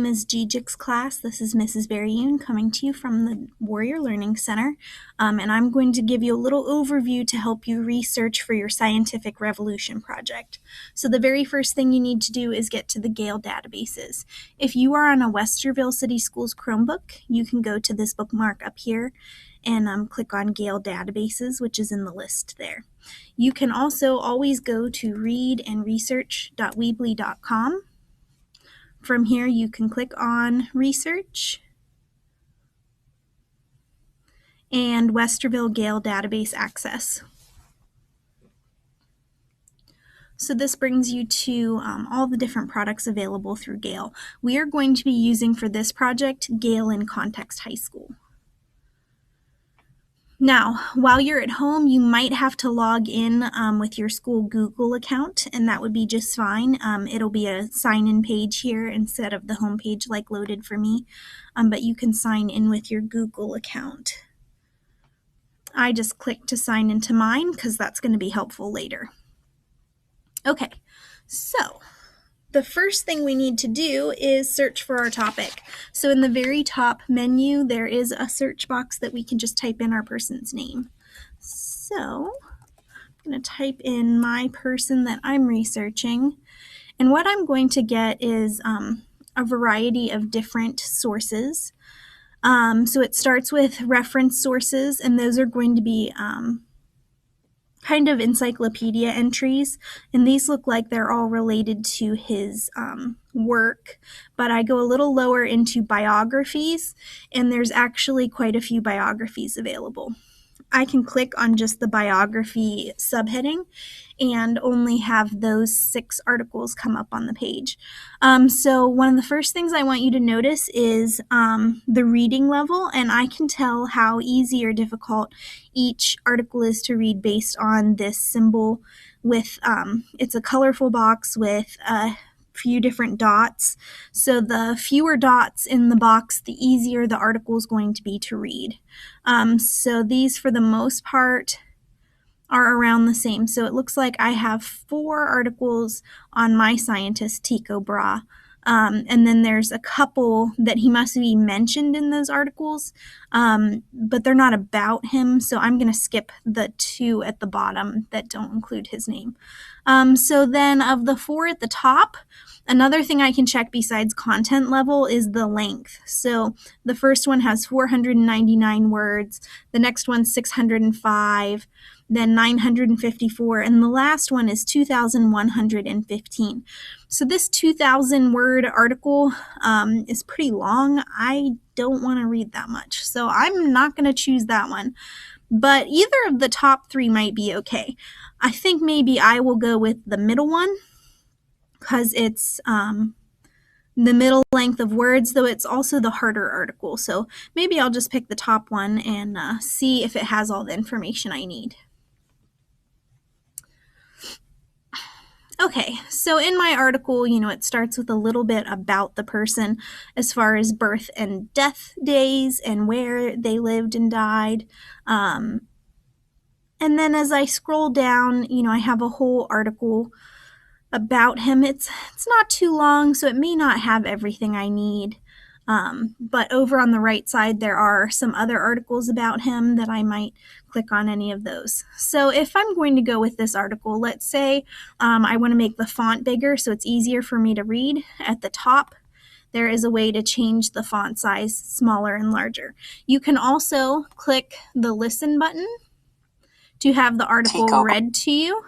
is Gegick's class. This is Mrs. Berryune coming to you from the Warrior Learning Center, and I'm going to give you a little overview to help you research for your scientific revolution project. So the very first thing you need to do is get to the Gale databases. If you are on a Westerville City Schools Chromebook, you can go to this bookmark up here and click on Gale databases, which is in the list there. You can also always go to readandresearch.weebly.com. From here, you can click on Research and Westerville Gale Database Access. So this brings you to all the different products available through Gale. We are going to be using for this project Gale in Context High School. Now, while you're at home, you might have to log in with your school Google account, and that would be just fine. It'll be a sign-in page here instead of the home page like loaded for me, but you can sign in with your Google account. I just clicked to sign into mine because that's going to be helpful later. Okay, so the first thing we need to do is search for our topic. So in the very top menu, there is a search box that we can just type in our person's name. So I'm going to type in my person that I'm researching. And what I'm going to get is a variety of different sources. So it starts with reference sources, and those are going to be kind of encyclopedia entries, and these look like they're all related to his work, but I go a little lower into biographies, and there's actually quite a few biographies available. I can click on just the biography subheading and only have those 6 articles come up on the page. So one of the first things I want you to notice is the reading level, and I can tell how easy or difficult each article is to read based on this symbol with, it's a colorful box with a few different dots. So the fewer dots in the box, the easier the article is going to be to read. So these, for the most part, are around the same. So it looks like I have 4 articles on my scientist, Tycho Brahe. And then there's a couple that he must be mentioned in those articles, but they're not about him, so I'm going to skip the 2 at the bottom that don't include his name. So then of the 4 at the top, another thing I can check besides content level is the length. So the first one has 499 words, the next one's 605, then 954, and the last one is 2,115. So this 2,000 word article is pretty long. I don't want to read that much, so I'm not going to choose that one. But either of the top 3 might be okay. I think maybe I will go with the middle one because it's the middle length of words, though it's also the harder article. So maybe I'll just pick the top one and see if it has all the information I need. Okay, so in my article, it starts with a little bit about the person as far as birth and death days and where they lived and died. And then as I scroll down, I have a whole article about him. It's not too long, so it may not have everything I need. But over on the right side, there are some other articles about him that I might click on any of those. So if I'm going to go with this article, let's say I want to make the font bigger so it's easier for me to read. At the top, there is a way to change the font size smaller and larger. You can also click the listen button to have the article read to you.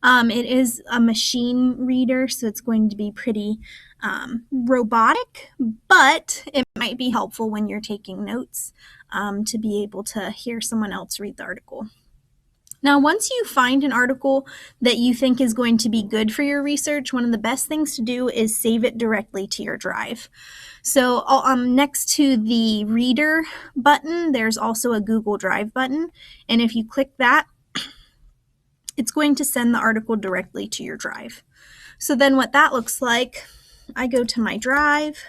It is a machine reader, so it's going to be pretty robotic, but it might be helpful when you're taking notes to be able to hear someone else read the article. Now, once you find an article that you think is going to be good for your research, one of the best things to do is save it directly to your drive. So next to the reader button, there's also a Google Drive button, and if you click that, it's going to send the article directly to your drive. So then what that looks like, I go to my drive,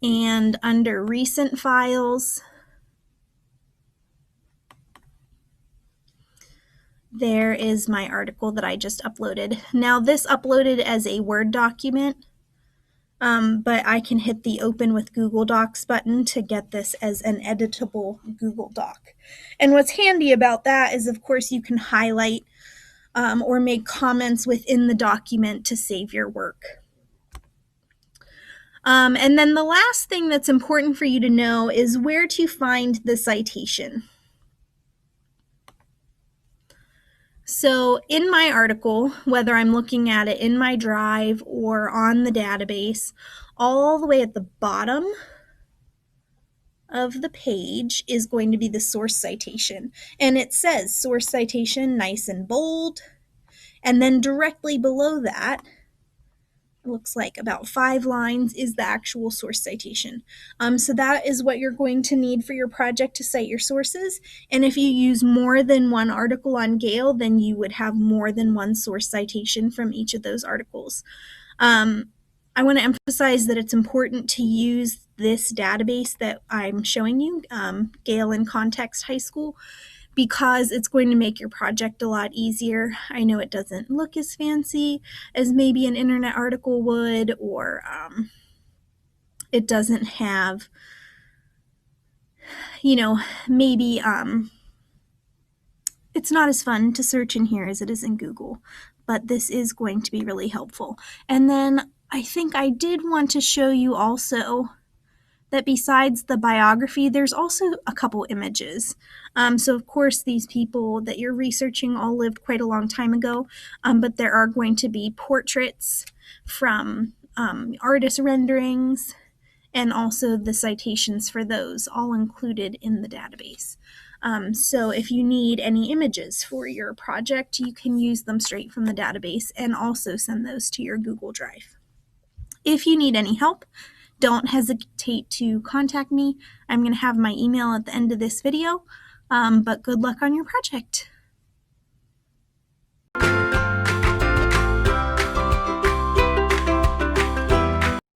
and under recent files, There is my article that I just uploaded. Now this uploaded as a Word document, but I can hit the Open with Google Docs button to get this as an editable Google Doc. And what's handy about that is, of course, you can highlight or make comments within the document to save your work. And then the last thing that's important for you to know is where to find the citation. So in my article, whether I'm looking at it in my drive or on the database, all the way at the bottom of the page is going to be the source citation. And it says source citation nice and bold. And then directly below that, it looks like about 5 lines, is the actual source citation. So that is what you're going to need for your project to cite your sources. And if you use more than one article on Gale, then you would have more than one source citation from each of those articles. I want to emphasize that it's important to use this database that I'm showing you, Gale in Context High School, because it's going to make your project a lot easier. I know it doesn't look as fancy as maybe an internet article would, or it doesn't have, maybe it's not as fun to search in here as it is in Google, but this is going to be really helpful. And then I think I did want to show you also that besides the biography, there's also a couple images. So of course, these people that you're researching all lived quite a long time ago, but there are going to be portraits from artist renderings and also the citations for those all included in the database. So if you need any images for your project, you can use them straight from the database and also send those to your Google Drive. If you need any help, don't hesitate to contact me. I'm going to have my email at the end of this video, but good luck on your project.